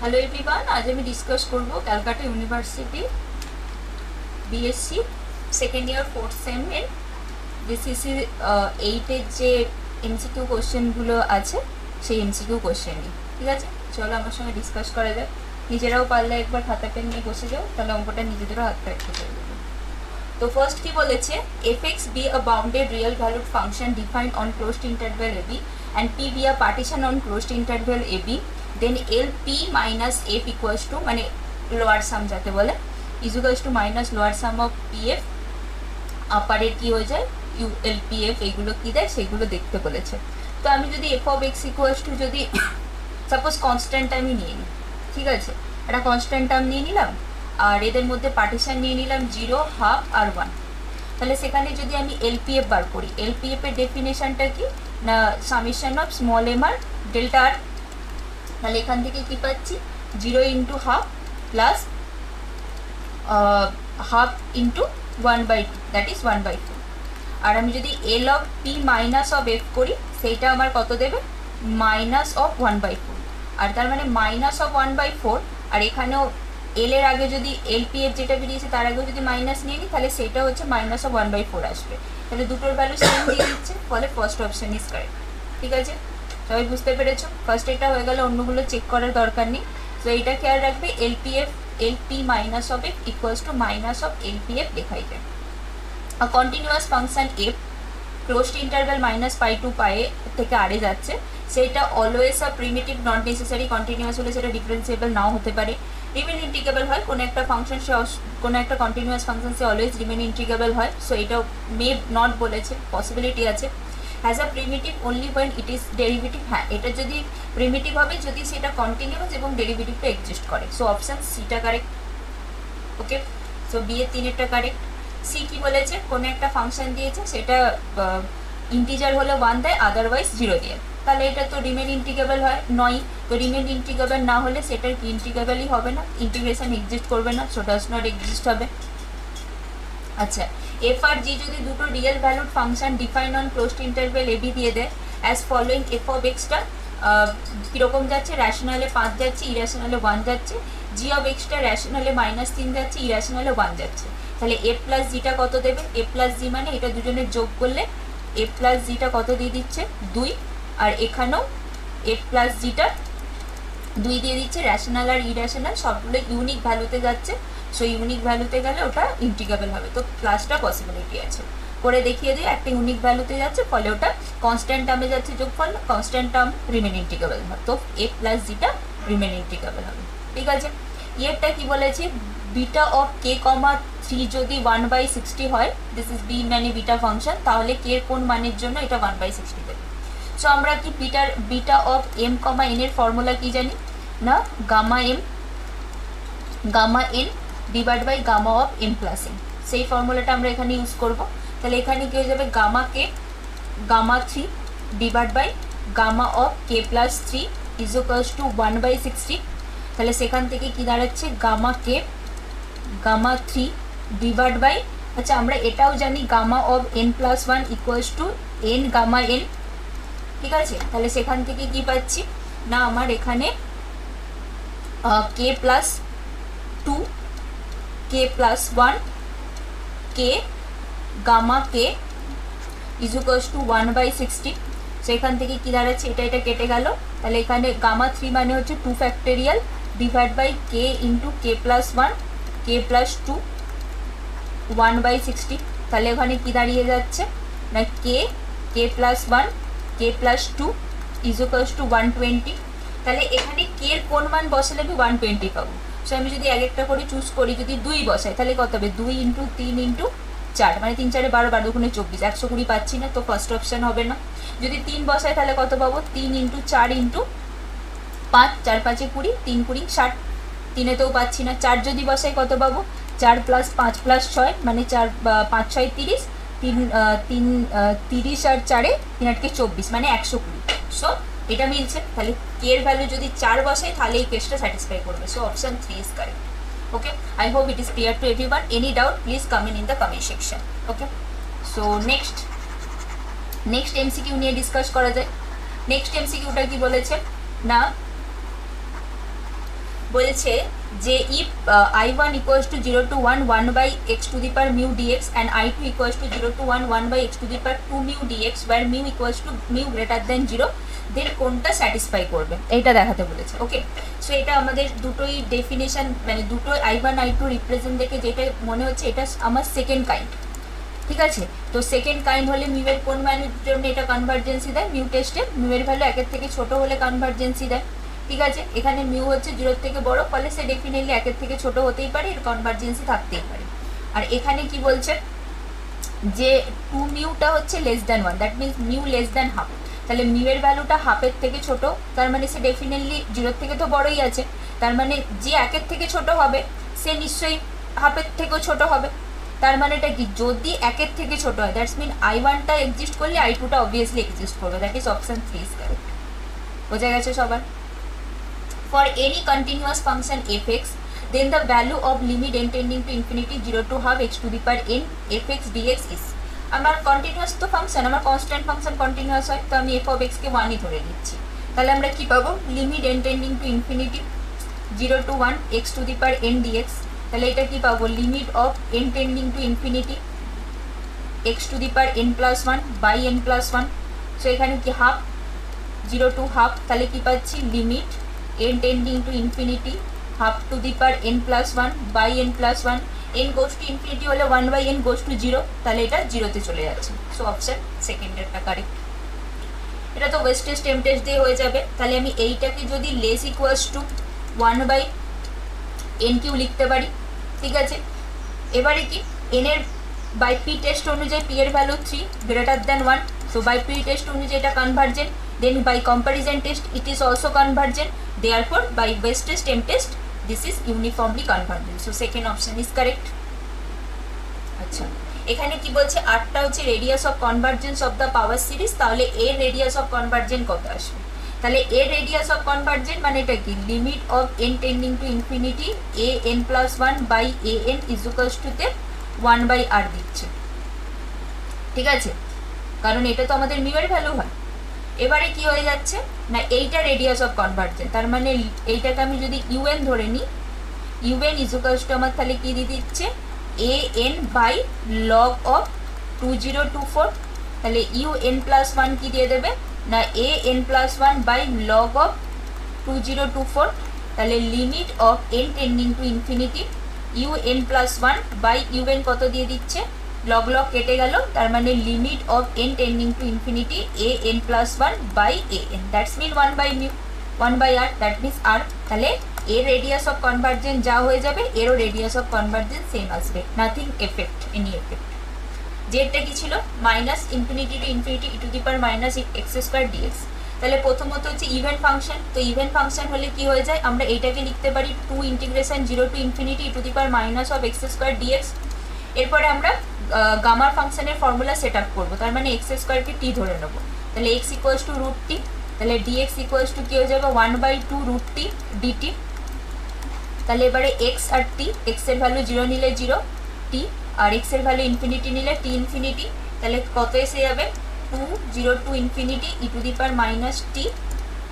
Hello everyone, आज আমি discuss করব Calcutta university BSc second year fourth sem এর বিসিসি 8 এর যে এমসিকিউ কোশ্চেনগুলো আছে সেই এমসিকিউ কোশ্চেন নিয়ে। ঠিক আছে, চলো আমার সঙ্গে ডিসকাস করা যাক। নিজেরাও পারলে একবার খাতা পেন নিয়ে বসে যাও, তাহলে অঙ্কটা নিজেদেরও হাত প্র্যাকটিস হয়ে যাবে। তো ফার্স্ট কি বলেছে, fx be a bounded real valued function defined on closed interval ab and p be a partition on closed interval ab, then lp minus f equals to মানে লোয়ার সাম যাকে বলে is equals to minus lower some of pf আপারের কি হয়ে যায় lpf, এইগুলো কি দেয় সেগুলো দেখতে বলেছে। তো আমি যদি f of x equals to যদি সাপোজ কনস্ট্যান্ট আমি নিয়ে নিই, ঠিক আছে, একটা কনস্ট্যান্ট টার্ম নিয়ে নিলাম আর এদের মধ্যে পার্টিশন নিয়ে নিলাম 0, হাফ আর 1, তাহলে সেখানে যদি আমি এলপিএফ বার করি, এলপিএফ এর ডেফিনেশনটা কি না summation of small M R delta R, তাহলে এখান থেকে কি পাচ্ছি 0 into half plus half into 1/2, that is 1/4। আর আমি যদি L of P minus of F করি সেইটা আমার কত দেবে মাইনাস অফ 1/4, আর তার মানে মাইনাস অফ 1/4, আর এখানেও এল এর আগে যদি এলপিএফ যেটা বেরিয়েছে তার আগেও যদি মাইনাস নিয়ে নিই তাহলে সেটা হচ্ছে মাইনাস অফ 1/4 আসবে। তাহলে দুটোর ভ্যালু সেম দিয়ে দিচ্ছে, ফলে ফার্স্ট অপশন ইজ কারেক্ট। ঠিক আছে, সবাই বুঝতে পেরেছো? ফার্স্ট এটা হয়ে গেল, অন্যগুলো চেক করার দরকার নেই। তো এইটা খেয়াল রাখবে, LPF LP minus of F equals to minus of LPF লেখাই যায়। A continuous function F closed interval minus pi to pi থেকে আরে যাচ্ছে, সেটা always a primitive, not necessary continuous হলে সেটা ডিফারেন্সিয়েবল নাও হতে পারে, রিমেন ইন্টিগ্রেবল হয়। কোনো একটা ফাংশন সে কোনো একটা কন্টিনিউয়াস ফাংশন সে অলওয়েজ রিমেন ইন্টিগ্রেবল হয়। সো এটা মে নট বলেছে, পসিবিলিটি আছে। Has a primitive only when it is derivative, হ্যাঁ এটা যদি প্রিমিটিভ হবে যদি সেটা কন্টিনিউয়াস এবং ডেরিভেটিভটা এক্সিস্ট করে। সো অপশান সিটা কারেক্ট। ওকে, সো বি এর 3-এরটা কারেক্ট। সি কি বলেছে, কোনো একটা ফাংশন দিয়েছে সেটা ইন্টিজার হলে 1 দেয়, আদারওয়াইজ 0 দিয়ে, তাহলে এটা তো রিমেন ইন্টিগ্রেবল হয় নয়। তো রিমেন ইন্টিগ্রেবল না হলে সেটার কি ইন্টিগ্রেবলই হবে না, ইন্টিগ্রেশন এক্সিস্ট করবে না, সো ডাজ নট এক্সিস্ট হবে। আচ্ছা, এফ আর জি যদি দুটো real valued function define on closed interval AB দিয়ে দেয় as following, F of extra কীরকম যাচ্ছে, র্যাশনালে 5 যাচ্ছে, ইরেশনালে 1 যাচ্ছে, জি অফ এক্সটা র্যাশনালে -3 যাচ্ছে, ইরেশনালে 1 যাচ্ছে, তাহলে এ প্লাস জিটা কত দেবে, এ প্লাস জি মানে এটা দুজনের যোগ করলে এ প্লাস জিটা কত দিয়ে দিচ্ছে 2, আর এখানেও এ প্লাস জিটা 2 দিয়ে দিচ্ছে। র্যাশনাল আর ইরেশনাল সবগুলো ইউনিক ভ্যালুতে যাচ্ছে, সো ইউনিক ভ্যালুতে গেলে ওটা ইন্টিগ্রেবল হবে। তো প্লাসটা পসিবিলিটি আছে, করে দেখিয়ে দিই একটা ইউনিক ভ্যালুতে যাচ্ছে, ফলে ওটা কনস্ট্যান্ট টার্মে যাচ্ছে, যোগফল কনস্ট্যান্ট টার্ম রিমেন ইন্টিগ্রেবল হয়, তো এ প্লাস জিটা রিমেন ইন্টিগ্রেবল হবে। ঠিক আছে, ইয়েরটা কি বলেছে, বিটা অফ কে কমা 3 যদি 1/60 হয়, দিস ইজ বি মানে বিটা ফাংশন, তাহলে কে কোন মানের জন্য এটা 1/60 দেবে। সো আমরা কি beta of M comma N এর ফর্মুলা কি জানি না, gamma N divide by gamma of M plus N, সেই ফর্মুলাটা আমরা এখানে ইউজ করব। তাহলে এখানে কি হয়ে যাবে, gamma 3 divide by gamma of K plus 3 is equals to 1/60, তাহলে সেখান থেকে কি দাঁড়াচ্ছে গামা 3 ডিভাইড বাই, আচ্ছা আমরা এটাও জানি gamma of N plus 1 equals to N gamma N. ঠিক আছে, তাহলে সেখান থেকে কি পাচ্ছি না, আমার এখানে K plus 2 K plus 1 K gamma K is equals to 1/60, সেখান থেকে কি দাঁড়াচ্ছে, এটা কেটে গেল, তাহলে এখানে গামা 3 মানে হচ্ছে 2 factorial divide by K into K plus 1 K plus 2 1/60, তাহলে ওখানে কি দাঁড়িয়ে যাচ্ছে না K plus 1 K plus 2 is equals to 120, তাহলে এখানে কে এর কোন মান বসালে আমি 120 পাবো। সো আমি যদি এক একটা করে চুজ করি, যদি 2 বসাই তাহলে কত হবে, 2 ইন্টু 3 ইন্টু 4 মানে 3 4 12 12 গুণে 24, 120 পাচ্ছি না, তো ফার্স্ট অপশান হবে না। যদি 3 বসাই তাহলে কত পাবো, 3 ইন্টু 4 ইন্টু 5, 4 5 20, 3 20 60, 3-এতেও পাচ্ছি না। 4 যদি বসাই কত পাবো, 4 প্লাস 5 প্লাস 6 মানে 4 5 6 30, 30 আর 4-এ 3 8 24 মানে 120। সো এটা মিলছে, তাহলে কে এর ভ্যালু যদি 4 বসাই তাহলে এই কেসটা স্যাটিসফাই করবে। So option 3 is correct. Okay, I hope it is clear to everyone. Any doubt please comment in the comment section. Okay, so next MCQ নিয়ে ডিসকাস করা যায়। নেক্সট এমসিকিউটা কি বলেছে না, বলছে যে if I1 equals to 0 to 1 1 by x to the power mu dx and I2 equals to 0 to 1 1 by x to the power 2 mu dx where mu equals to mu greater than 0 দেন কোনটা satisfy করবে এইটা দেখাতে বলেছে। ওকে, so এটা আমাদের দুটোই definition, মানে দুটো I1 I2 রিপ্রেজেন্ট দেখে যেটা মনে হচ্ছে এটা আমার সেকেন্ড কাইন্ড। ঠিক আছে, তো সেকেন্ড কাইন্ড হলে মিউয়ের কোন ভ্যালুর জন্য এটা কনভার্জেন্সি দেয়, মিউ টেস্টে মিউয়ের ভ্যালু 1 থেকে ছোট হলে কনভার্জেন্সি দেয়। ঠিক আছে, এখানে মিউ হচ্ছে 0 থেকে বড়, ফলে সে ডেফিনেটলি 1 থেকে ছোট হতেই পারে, এর কনভার্জেন্সি থাকতেই পারে। আর এখানে কি বলছে যে 2 মিউটা হচ্ছে less than 1, that means mu less than half. তাহলে মিউয়ের ভ্যালুটা হাফের থেকে ছোট, তার মানে সে ডেফিনেটলি 0 থেকে তো বড়ই আছে, তার মানে যে 1 থেকে ছোট হবে সে নিশ্চয়ই হাফের থেকেও ছোট হবে। তার মানেটা কি, যদি 1 থেকে ছোট হয় দ্যাটস মিন I1টা এক্সিস্ট করলে I2টা অবভিয়াসলি এক্সিস্ট করবে, that is option 3 is correct. বোঝা গেছে সবার? For any continuous function fx, then the value of limit n tending to infinity 0 to half x to the power n fx dx is, আমার continuous তো function, আমার constant function continuous হয়, তো আমি f of x কে 1ই ধরে নিচ্ছি। তাহলে আমরা কি পাবো, limit n tending to infinity 0 to 1 x to the power n dx, তাহলে এটা কি পাবো, limit of n tending to infinity x to the power n plus 1 by n plus 1, so এখানে কি হাফ 0 to half, তাহলে কি পাচ্ছি limit n tending to infinity half to the power n plus 1 by n plus 1, n goes to infinity হলে 1 by n goes to 0, তাহলে এটা 0তে চলে যাচ্ছে। সো অপশন সেকেন্ডেরটা কারেক্ট। এটা তো ওয়েস্ট টেস্ট টেম টেস্ট দিয়ে হয়ে যাবে। তাহলে আমি এইটাকে যদি less equals to 1 by n Q লিখতে পারি। ঠিক আছে, এবারে কি n এর বাই পি টেস্ট অনুযায়ী p এর value 3 greater than 1, so by P test অনুযায়ী এটা convergent, then by comparison test it is also convergent, therefore by West test M test this is uniformly convergent, so second option is correct। আচ্ছা, এখানে কি বলছে, 8টা হচ্ছে radius of convergence of the power series, তাহলে এর radius of convergent কত আসবে, তাহলে এর রেডিয়াস অফ কনভার্জেন্ট মানে এটা কি, limit of n tending to infinity a n plus 1 by a n is equals to তে 1 by r দিচ্ছে। ঠিক আছে, কারণ এটা তো আমাদের মিউ এর ভ্যালু হয়। এবারে কি হয়ে যাচ্ছে না, এইটা রেডিয়াস অফ কনভার্জেন্ট, তার মানে এইটাকে আমি যদি un ধরে নিই, un ইজ ইকুয়ালস টু আমার তাহলে কি দিয়ে দিচ্ছে an বাই লগ অফ 2024, তাহলে un প্লাস 1 কি দিয়ে দেবে না an plus 1 by log of 2024, তাহলে limit of n tending to infinity un plus 1 by un কত দিয়ে দিচ্ছে, লগ লগ কেটে গেল, তার মানে limit of n tending to infinity a n plus 1 by a n, that's mean 1 by mu 1 by r, that means r। তাহলে এর radius of convergence যা হয়ে যাবে এরও রেডিয়াস অফ কনভার্জেন্স সেম আসবে, নাথিং এফেক্ট, এনি এফেক্ট। যেটা কি ছিল minus infinity to infinity E to the power minus X square DX. তাহলে প্রথমত হচ্ছে ইভেন ফাংশন, তো ইভেন ফাংশন হলে কি হয়ে যায়, আমরা এইটাকে লিখতে পারি 2 integration 0 to infinity E to the power minus of X square DX. এরপরে আমরা গামার ফাংশনের ফর্মুলা সেট আপ করবো, তার মানে এক্স স্কোয়ারকে টি ধরে নেবো, তাহলে X equals to root T, তাহলে ডিএক্স ইকুয়ালস টু কি হয়ে যাবে 1/2 রুট টি ডিটি। তাহলে এবারে এক্স আর টি, এক্স এর ভ্যালু 0 নিলে 0 টি, আর এক্স এর ভ্যালু ইনফিনিটি নিলে টি ইনফিনিটি, তাহলে কত এসে যাবে 2 0 to infinity E to the power minus T,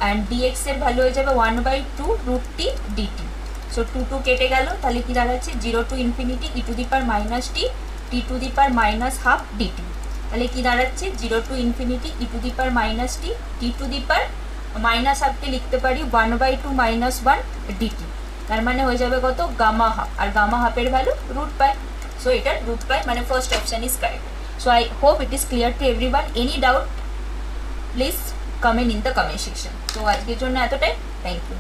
and DX এর ভ্যালু হয়ে যাবে 1/2 রুট টি ডিটি। সো 2 কেটে গেল, তাহলে কি দাঁড়াচ্ছে 0 to infinity E to the power minus T T to the power minus half DT, তাহলে কি দাঁড়াচ্ছে 0 to infinity E to the power minus T T to the power minus হাফকে লিখতে পারি 1/2 মাইনাস 1 ডিটি, তার মানে হয়ে যাবে কত গামা হাফ, আর গামা হাফের ভ্যালু রুট পাই, সো এটা রুট পাই, মানে first option is correct. So I hope it is clear to everyone, any doubt please comment in the comment section. তো আজকের জন্য এতটাই, থ্যাংক ইউ।